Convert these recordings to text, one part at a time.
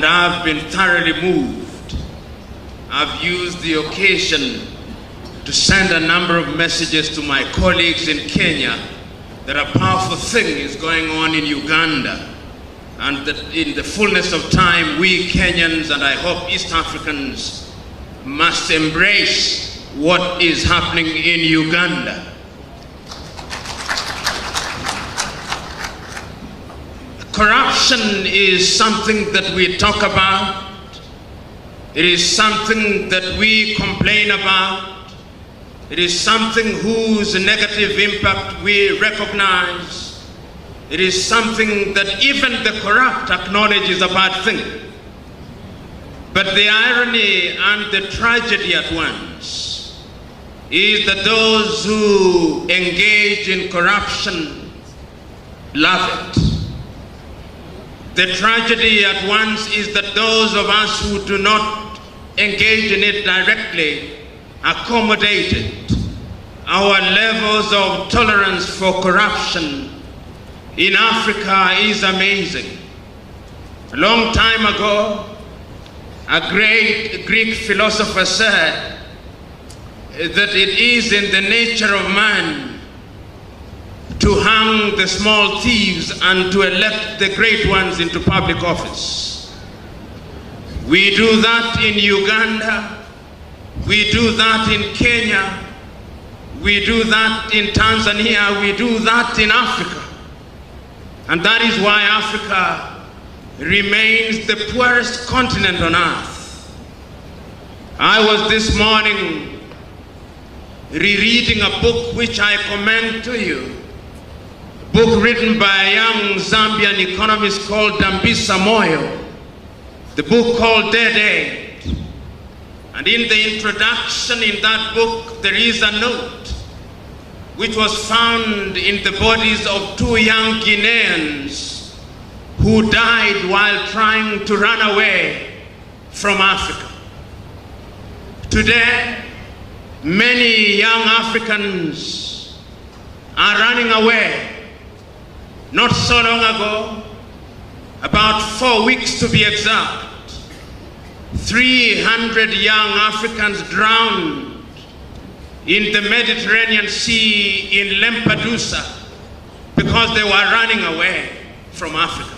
and I've been thoroughly moved. I've used the occasion to send a number of messages to my colleagues in Kenya that a powerful thing is going on in Uganda, and that in the fullness of time, we Kenyans, and I hope East Africans, must embrace what is happening in Uganda. Corruption is something that we talk about. It is something that we complain about. It is something whose negative impact we recognize. It is something that even the corrupt acknowledge is a bad thing. But the irony and the tragedy at once is that those who engage in corruption love it. The tragedy at once is that those of us who do not engage in it directly accommodate it. Our levels of tolerance for corruption in Africa is amazing. A long time ago, a great Greek philosopher said that it is in the nature of man to hang the small thieves and to elect the great ones into public office. We do that in Uganda, we do that in Kenya, we do that in Tanzania, we do that in Africa. And that is why Africa remains the poorest continent on earth. I was this morning rereading a book which I commend to you, a book written by a young Zambian economist called Dambisa Moyo, the book called Dead Aid. And in the introduction in that book, there is a note which was found in the bodies of two young Guineans who died while trying to run away from Africa. Today, many young Africans are running away. Not so long ago, about 4 weeks to be exact, 300 young Africans drowned in the Mediterranean Sea in Lampedusa because they were running away from Africa.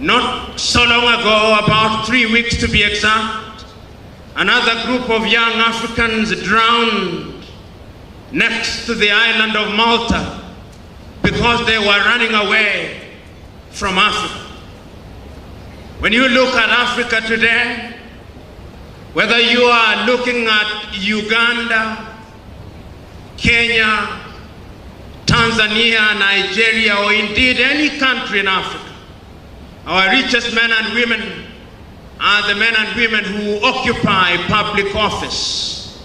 Not so long ago, about 3 weeks to be exact, another group of young Africans drowned next to the island of Malta because they were running away from Africa. When you look at Africa today, whether you are looking at Uganda, Kenya, Tanzania, Nigeria, or indeed any country in Africa, our richest men and women are the men and women who occupy public office.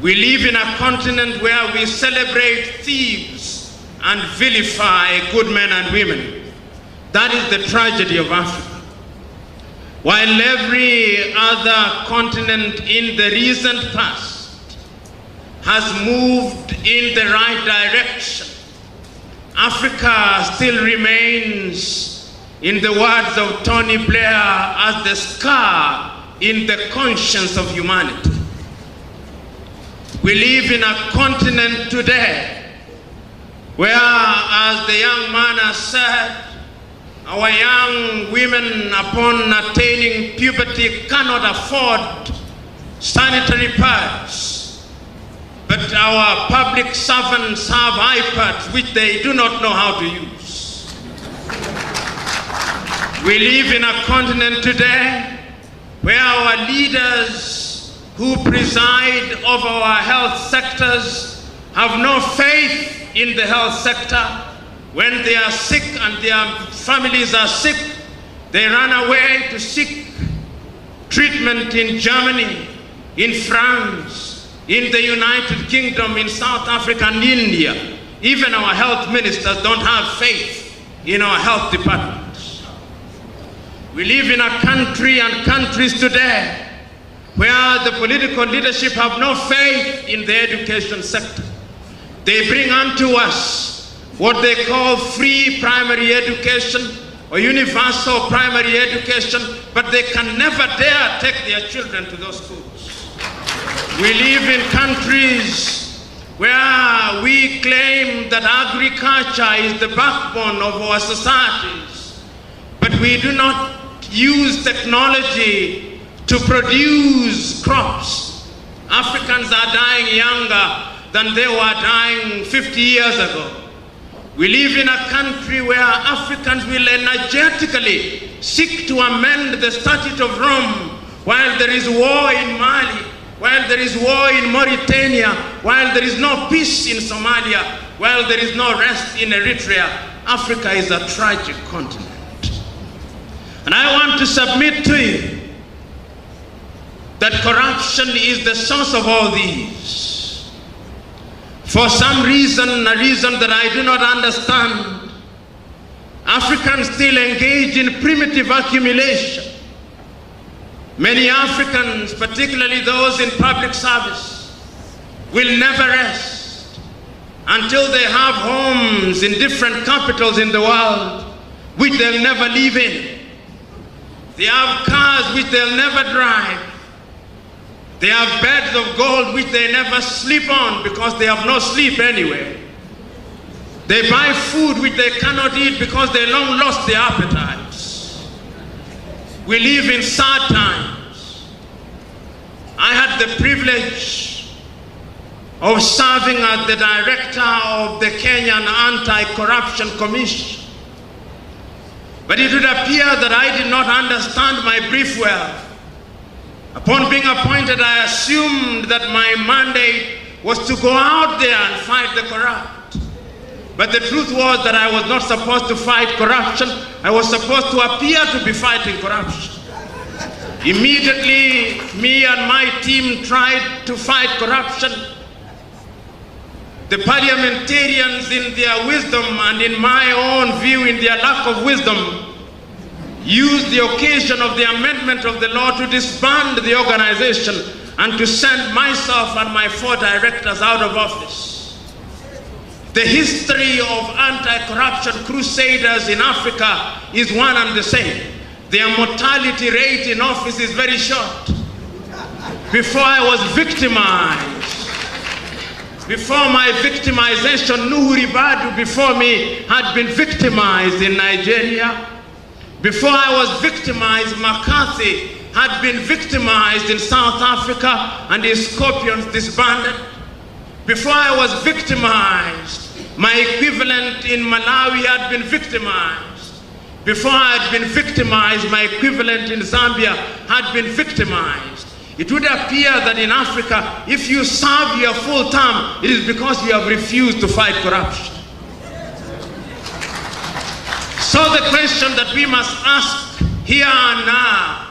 We live in a continent where we celebrate thieves and vilify good men and women. That is the tragedy of Africa. While every other continent in the recent past has moved in the right direction, Africa still remains, in the words of Tony Blair, as the scar in the conscience of humanity. We live in a continent today where, as the young man has said, our young women, upon attaining puberty, cannot afford sanitary pads. But our public servants have iPads which they do not know how to use. We live in a continent today where our leaders who preside over our health sectors have no faith in the health sector. When they are sick and their families are sick, they run away to seek treatment in Germany, in France, in the United Kingdom, in South Africa and India. Even our health ministers don't have faith in our health departments. We live in a country and countries today where the political leadership have no faith in the education sector. They bring unto us what they call free primary education, or universal primary education, but they can never dare take their children to those schools. We live in countries where we claim that agriculture is the backbone of our societies, but we do not use technology to produce crops. Africans are dying younger than they were dying 50 years ago. We live in a country where Africans will energetically seek to amend the Statute of Rome while there is war in Mali, while there is war in Mauritania, while there is no peace in Somalia, while there is no rest in Eritrea. Africa is a tragic continent. And I want to submit to you that corruption is the source of all these. For some reason, a reason that I do not understand, Africans still engage in primitive accumulation. Many Africans, particularly those in public service, will never rest until they have homes in different capitals in the world which they'll never live in. They have cars which they'll never drive. They have beds of gold which they never sleep on because they have no sleep anyway. They buy food which they cannot eat because they long lost their appetites. We live in sad times. I had the privilege of serving as the director of the Kenyan Anti-Corruption Commission. But it would appear that I did not understand my brief well. Upon being appointed, I assumed that my mandate was to go out there and fight the corrupt. But the truth was that I was not supposed to fight corruption. I was supposed to appear to be fighting corruption. Immediately, me and my team tried to fight corruption. The parliamentarians, in their wisdom and in my own view, in their lack of wisdom, used the occasion of the amendment of the law to disband the organization and to send myself and my 4 directors out of office. The history of anti-corruption crusaders in Africa is one and the same. Their mortality rate in office is very short. Before I was victimized, before my victimization, Nuhu Ribadu before me had been victimized in Nigeria. Before I was victimized, McCarthy had been victimized in South Africa and his scorpions disbanded. Before I was victimized, my equivalent in Malawi had been victimized. Before I had been victimized, my equivalent in Zambia had been victimized. It would appear that in Africa, if you serve your full term, it is because you have refused to fight corruption. So the question that we must ask here and now,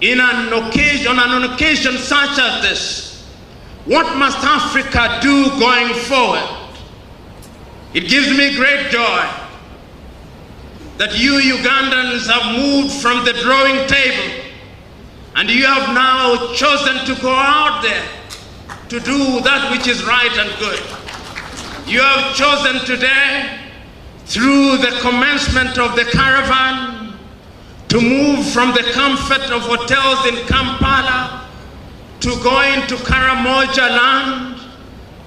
on an occasion such as this, what must Africa do going forward? It gives me great joy that you Ugandans have moved from the drawing table and you have now chosen to go out there to do that which is right and good. You have chosen today, through the commencement of the caravan, to move from the comfort of hotels in Kampala to go into Karamoja land,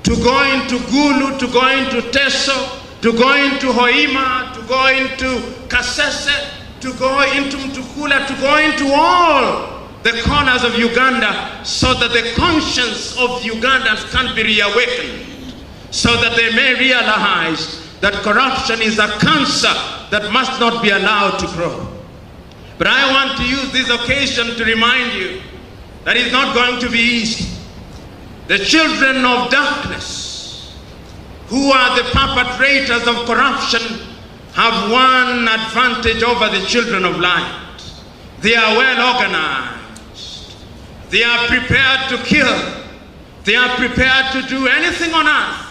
to go into Gulu, to go into Teso, to go into Hoima, to go into Kasese, to go into Mtukula, to go into all the corners of Uganda, so that the conscience of Ugandans can be reawakened, so that they may realize that corruption is a cancer that must not be allowed to grow. But I want to use this occasion to remind you that it's not going to be easy. The children of darkness, who are the perpetrators of corruption, have one advantage over the children of light. They are well organized. They are prepared to kill. They are prepared to do anything on earth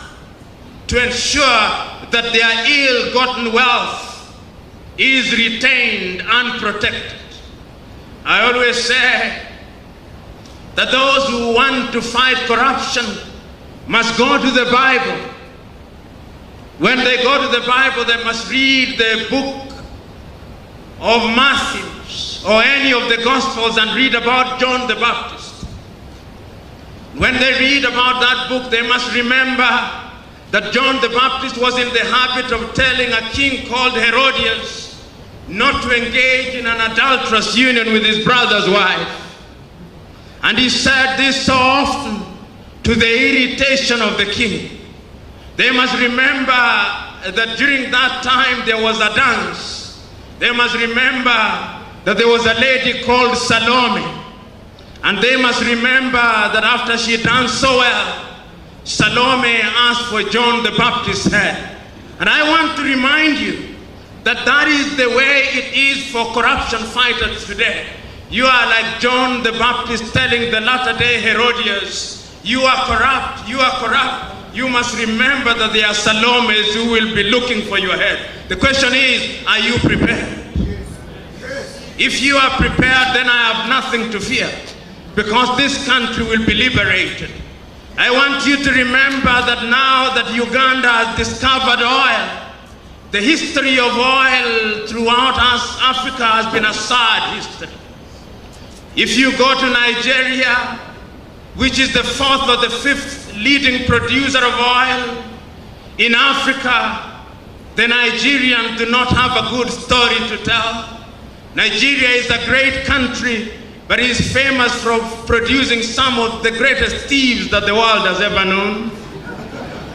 to ensure that their ill-gotten wealth is retained and protected. I always say that those who want to fight corruption must go to the Bible. When they go to the Bible, they must read the book of Matthew or any of the Gospels and read about John the Baptist. When they read about that book, they must remember that John the Baptist was in the habit of telling a king called Herodias not to engage in an adulterous union with his brother's wife. And he said this so often to the irritation of the king. They must remember that during that time there was a dance. They must remember that there was a lady called Salome. And they must remember that after she danced so well, Salome asked for John the Baptist's head. And I want to remind you that that is the way it is for corruption fighters today. You are like John the Baptist telling the latter-day Herodias, you are corrupt, you are corrupt. You must remember that there are Salomes who will be looking for your head. The question is, are you prepared? If you are prepared, then I have nothing to fear, because this country will be liberated. I want you to remember that now that Uganda has discovered oil, the history of oil throughout Africa has been a sad history. If you go to Nigeria, which is the fourth or the fifth leading producer of oil in Africa, the Nigerians do not have a good story to tell. Nigeria is a great country, but it is famous for producing some of the greatest thieves that the world has ever known.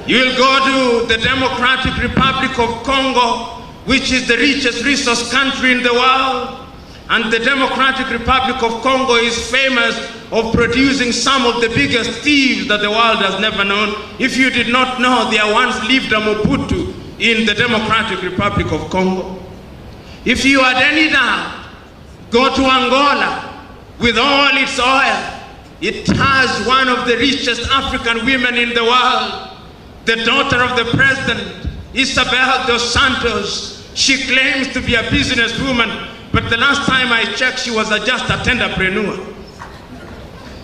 You will go to the Democratic Republic of Congo, which is the richest resource country in the world. And the Democratic Republic of Congo is famous of producing some of the biggest thieves that the world has never known. If you did not know, there once lived a Mobutu in the Democratic Republic of Congo. If you had any doubt, go to Angola. With all its oil, it has one of the richest African women in the world. The daughter of the president, Isabel dos Santos. She claims to be a businesswoman, but the last time I checked, she was just a tenderpreneur.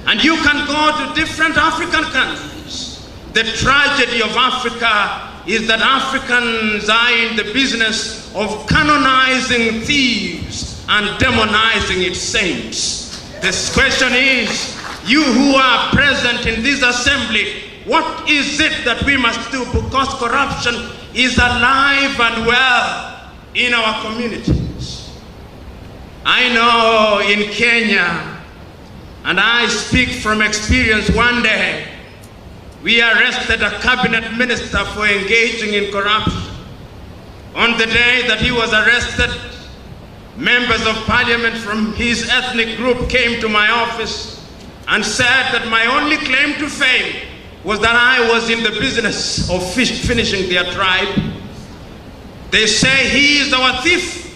And you can go to different African countries. The tragedy of Africa is that Africans are in the business of canonizing thieves and demonizing its saints. This question is, you who are present in this assembly, what is it that we must do? Because corruption is alive and well in our communities. I know in Kenya, and I speak from experience, one day we arrested a cabinet minister for engaging in corruption. On the day that he was arrested, members of parliament from his ethnic group came to my office and said that my only claim to fame was that I was in the business of finishing their tribe. They say he is our thief.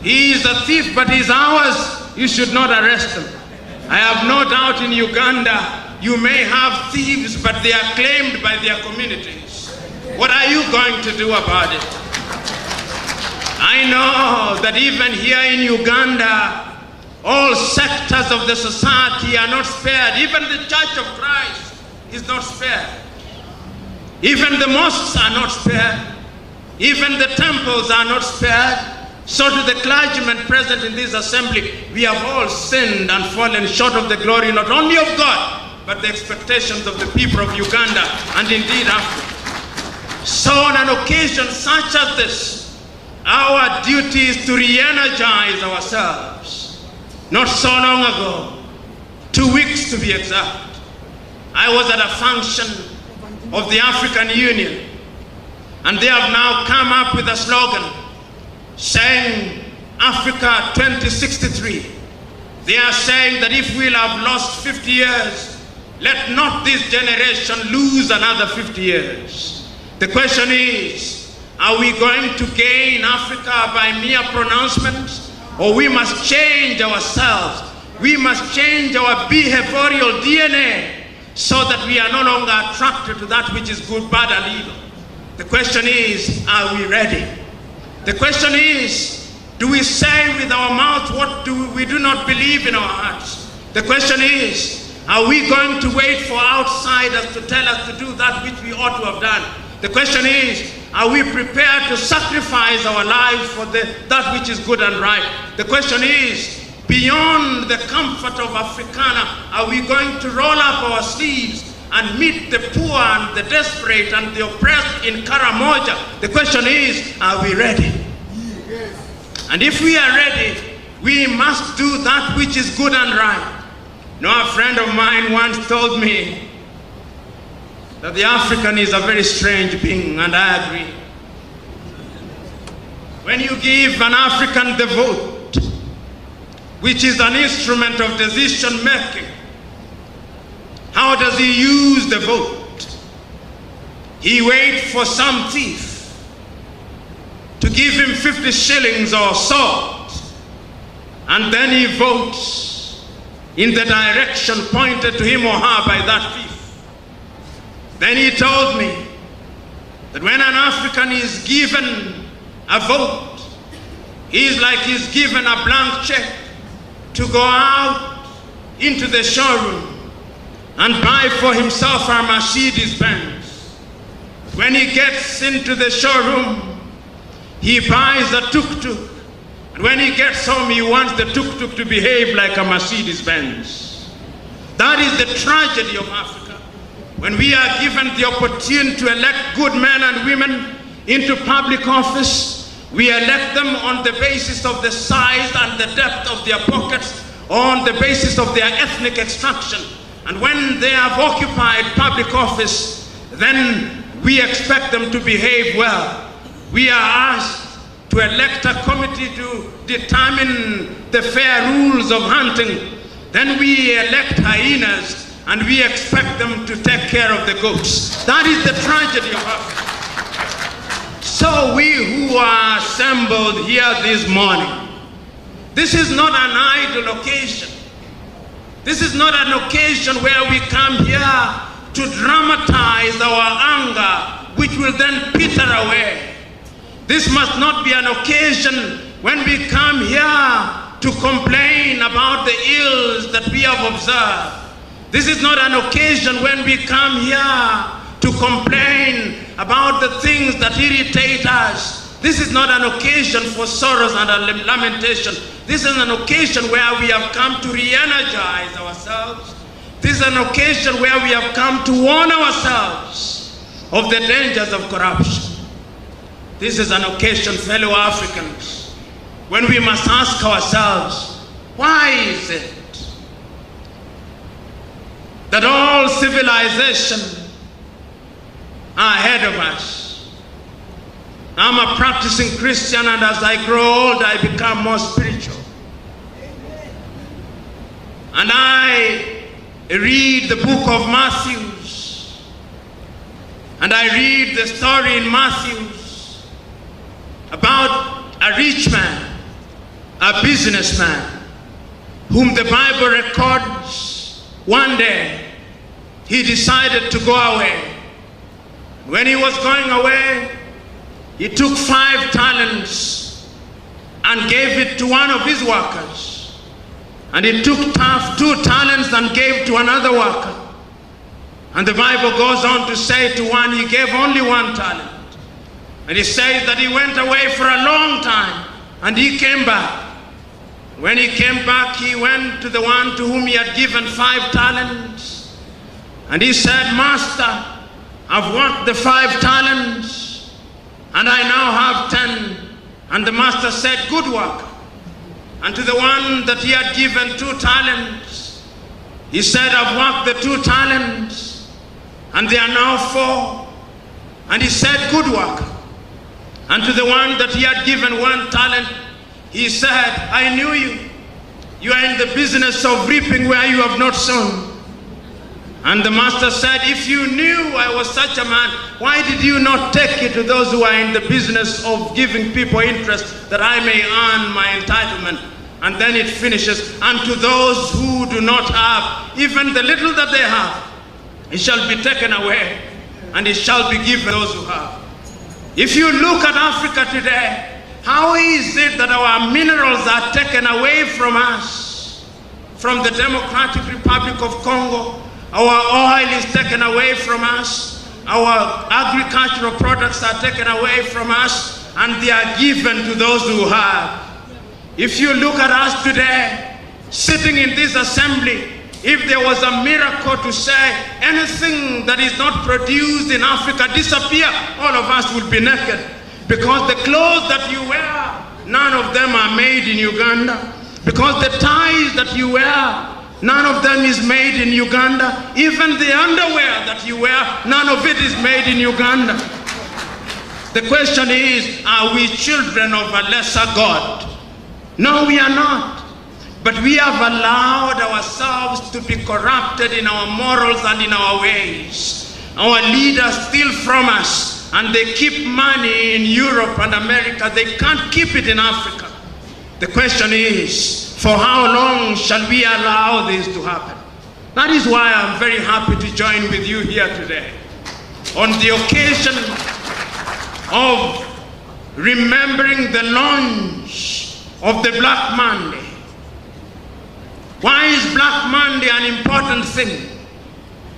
He is a thief, but he's ours. You should not arrest him. I have no doubt in Uganda you may have thieves, but they are claimed by their communities. What are you going to do about it? I know that even here in Uganda, all sectors of the society are not spared. Even the Church of Christ is not spared. Even the mosques are not spared. Even the temples are not spared. So to the clergymen present in this assembly, we have all sinned and fallen short of the glory not only of God, but the expectations of the people of Uganda and indeed Africa. So on an occasion such as this, our duty is to re-energize ourselves. Not so long ago, 2 weeks to be exact, I was at a function of the African Union, and they have now come up with a slogan saying Africa 2063. They are saying that if we'll have lost 50 years, let not this generation lose another 50 years. The question is, are we going to gain Africa by mere pronouncements, or we must change ourselves? We must change our behavioral DNA so that we are no longer attracted to that which is good, bad, and evil. The question is, are we ready? The question is, do we say with our mouth what we do not believe in our hearts? The question is, are we going to wait for outsiders to tell us to do that which we ought to have done? The question is, are we prepared to sacrifice our lives for that which is good and right? The question is, beyond the comfort of Africana, are we going to roll up our sleeves and meet the poor and the desperate and the oppressed in Karamoja? The question is, are we ready? Yes. And if we are ready, we must do that which is good and right. A friend of mine once told me that the African is a very strange being, and I agree. When you give an African the vote, which is an instrument of decision making, how does he use the vote? He waits for some thief to give him 50 shillings or salt, and then he votes in the direction pointed to him or her by that thief. Then he told me that when an African is given a vote, he's like he's given a blank check to go out into the showroom and buy for himself a Mercedes-Benz. When he gets into the showroom, he buys a tuk-tuk. And when he gets home, he wants the tuk-tuk to behave like a Mercedes-Benz. That is the tragedy of Africa. When we are given the opportunity to elect good men and women into public office, we elect them on the basis of the size and the depth of their pockets, or on the basis of their ethnic extraction. And when they have occupied public office, then we expect them to behave well. We are asked to elect a committee to determine the fair rules of hunting. Then we elect hyenas, and we expect them to take care of the goats. That is the tragedy of Africa. So we who are assembled here this morning, this is not an idle occasion. This is not an occasion where we come here to dramatize our anger, which will then peter away. This must not be an occasion when we come here to complain about the ills that we have observed. This is not an occasion when we come here to complain about the things that irritate us. This is not an occasion for sorrows and lamentation. This is an occasion where we have come to re-energize ourselves. This is an occasion where we have come to warn ourselves of the dangers of corruption. This is an occasion, fellow Africans, when we must ask ourselves, why is it that all civilization are ahead of us? I'm a practicing Christian, and as I grow old, I become more spiritual. And I read the book of Matthew, and I read the story in Matthew about a rich man, a businessman, whom the Bible records one day he decided to go away. When he was going away, he took 5 talents and gave it to one of his workers. And he took 2 talents and gave to another worker. And the Bible goes on to say to one, he gave only 1 talent. And he says that he went away for a long time and he came back. When he came back, he went to the one to whom he had given 5 talents. And he said, Master, I've worked the 5 talents and I now have 10. And the master said, good work. And to the one that he had given 2 talents, he said, I've worked the 2 talents and they are now 4. And he said, good work. And to the one that he had given 1 talent, he said, I knew you. You are in the business of reaping where you have not sown. And the master said, if you knew I was such a man, why did you not take it to those who are in the business of giving people interest that I may earn my entitlement? And then it finishes, and to those who do not have, even the little that they have, it shall be taken away, and it shall be given to those who have. If you look at Africa today, how is it that our minerals are taken away from us? From the Democratic Republic of Congo, our oil is taken away from us. our agricultural products are taken away from us and they are given to those who have. If you look at us today, sitting in this assembly, if there was a miracle to say anything that is not produced in Africa disappear, all of us would be naked. Because the clothes that you wear, none of them are made in Uganda. Because the ties that you wear, none of them is made in Uganda. Even the underwear that you wear, none of it is made in Uganda. The question is, are we children of a lesser God? No, we are not. But we have allowed ourselves to be corrupted in our morals and in our ways. Our leaders steal from us and they keep money in Europe and America. They can't keep it in Africa. The question is, for how long shall we allow this to happen? That is why I'm very happy to join with you here today on the occasion of remembering the launch of the Black Monday. Why is Black Monday an important thing?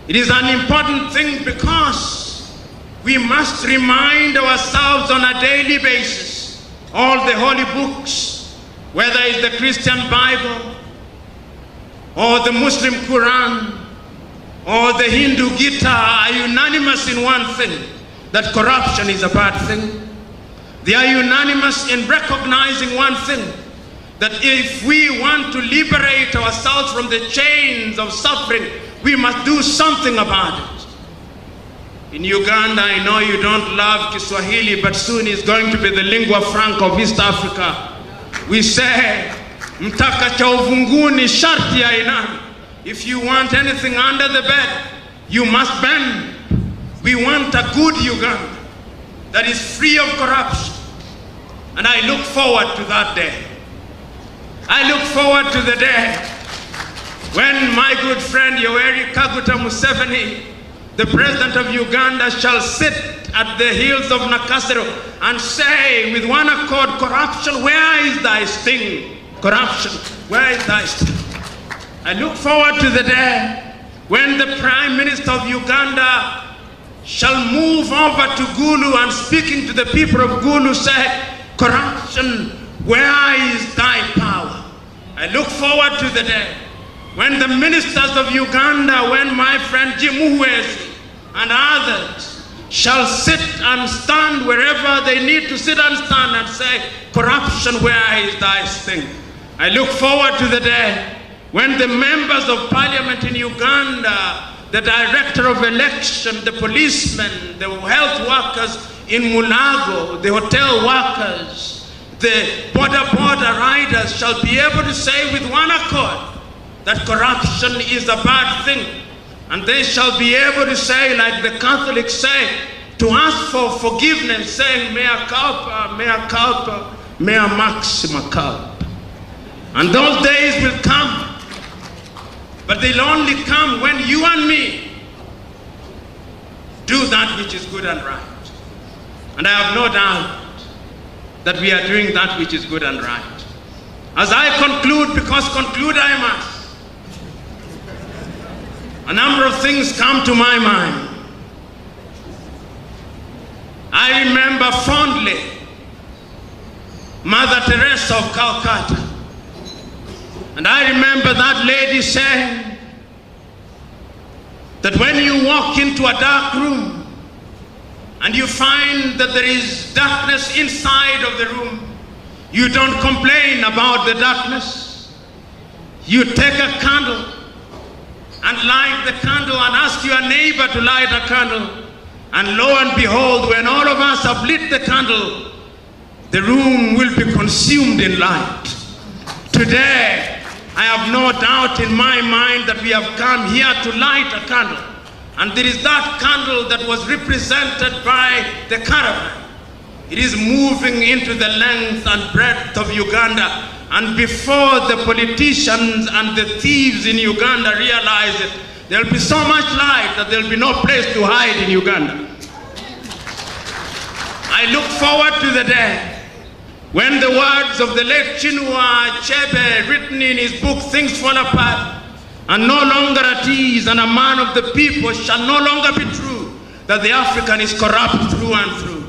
It is an important thing because we must remind ourselves on a daily basis, all the holy books, whether it's the Christian Bible or the Muslim Quran or the Hindu Gita, are unanimous in one thing, that corruption is a bad thing. They are unanimous in recognizing one thing, that if we want to liberate ourselves from the chains of suffering, we must do something about it. In Uganda, I know you don't love Kiswahili, but soon it's going to be the lingua franca of East Africa. We say, mtaka cha uvunguni sharti ya inami. If you want anything under the bed, you must bend. We want a good Uganda that is free of corruption. And I look forward to that day. I look forward to the day when my good friend Yoweri Kaguta Museveni, the president of Uganda, shall sit at the hills of Nakasero and say with one accord, corruption, where is thy sting? Corruption, where is thy sting? I look forward to the day when the Prime Minister of Uganda shall move over to Gulu and speaking to the people of Gulu say, corruption, where is thy power? I look forward to the day when the ministers of Uganda, when my friend Jim Muhwezi and others shall sit and stand wherever they need to sit and stand and say, corruption, where is thy sting? I look forward to the day when the members of parliament in Uganda, the director of election, the policemen, the health workers in Mulago, the hotel workers, the border riders shall be able to say with one accord that corruption is a bad thing. And they shall be able to say, like the Catholics say, to ask for forgiveness, saying, mea culpa, mea maxima culpa. And those days will come, but they'll only come when you and me do that which is good and right. And I have no doubt that we are doing that which is good and right. As I conclude, because conclude I must, a number of things come to my mind. I remember fondly Mother Teresa of Calcutta. And I remember that lady saying that when you walk into a dark room and you find that there is darkness inside of the room, you don't complain about the darkness. You take a candle and light the candle and ask your neighbor to light a candle. And lo and behold, when all of us have lit the candle, the room will be consumed in light. Today, I have no doubt in my mind that we have come here to light a candle. And there is that candle that was represented by the caravan. It is moving into the length and breadth of Uganda. And before the politicians and the thieves in Uganda realize it, there will be so much light that there will be no place to hide in Uganda. I look forward to the day when the words of the late Chinua Achebe, written in his book, Things Fall Apart, and no longer at ease, and a man of the people shall no longer be true. that the African is corrupt through and through.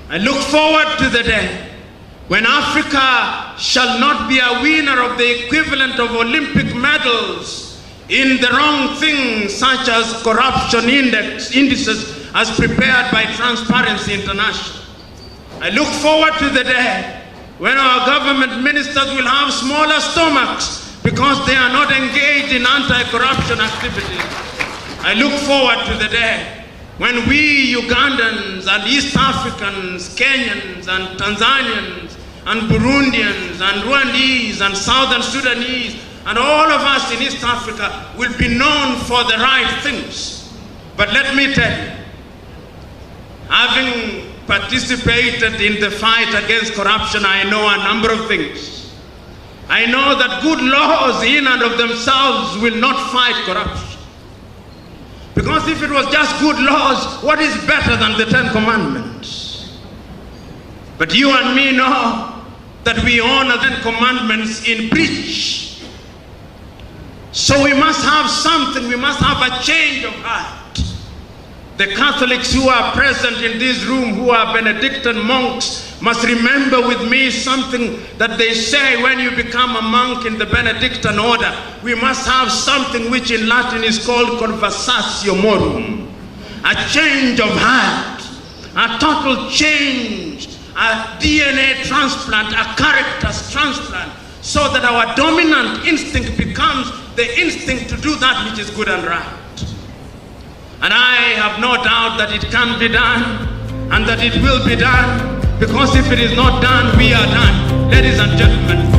I look forward to the day when Africa shall not be a winner of the equivalent of Olympic medals in the wrong things such as corruption indices as prepared by Transparency International. I look forward to the day when our government ministers will have smaller stomachs because they are not engaged in anti-corruption activities. I look forward to the day when we Ugandans and East Africans, Kenyans and Tanzanians and Burundians and Rwandese and Southern Sudanese and all of us in East Africa will be known for the right things. But let me tell you, having participated in the fight against corruption, I know a number of things. I know that good laws in and of themselves will not fight corruption. Because if it was just good laws, what is better than the 10 Commandments? But you and me know that we honor the 10 Commandments in breach. So we must have something, we must have a change of heart. The Catholics who are present in this room, who are Benedictine monks, must remember with me something that they say when you become a monk in the Benedictine order. We must have something which in Latin is called conversatio morum. A change of heart, a total change, a DNA transplant, a character transplant, so that our dominant instinct becomes the instinct to do that which is good and right. And I have no doubt that it can be done and that it will be done, because if it is not done, we are done. Ladies and gentlemen,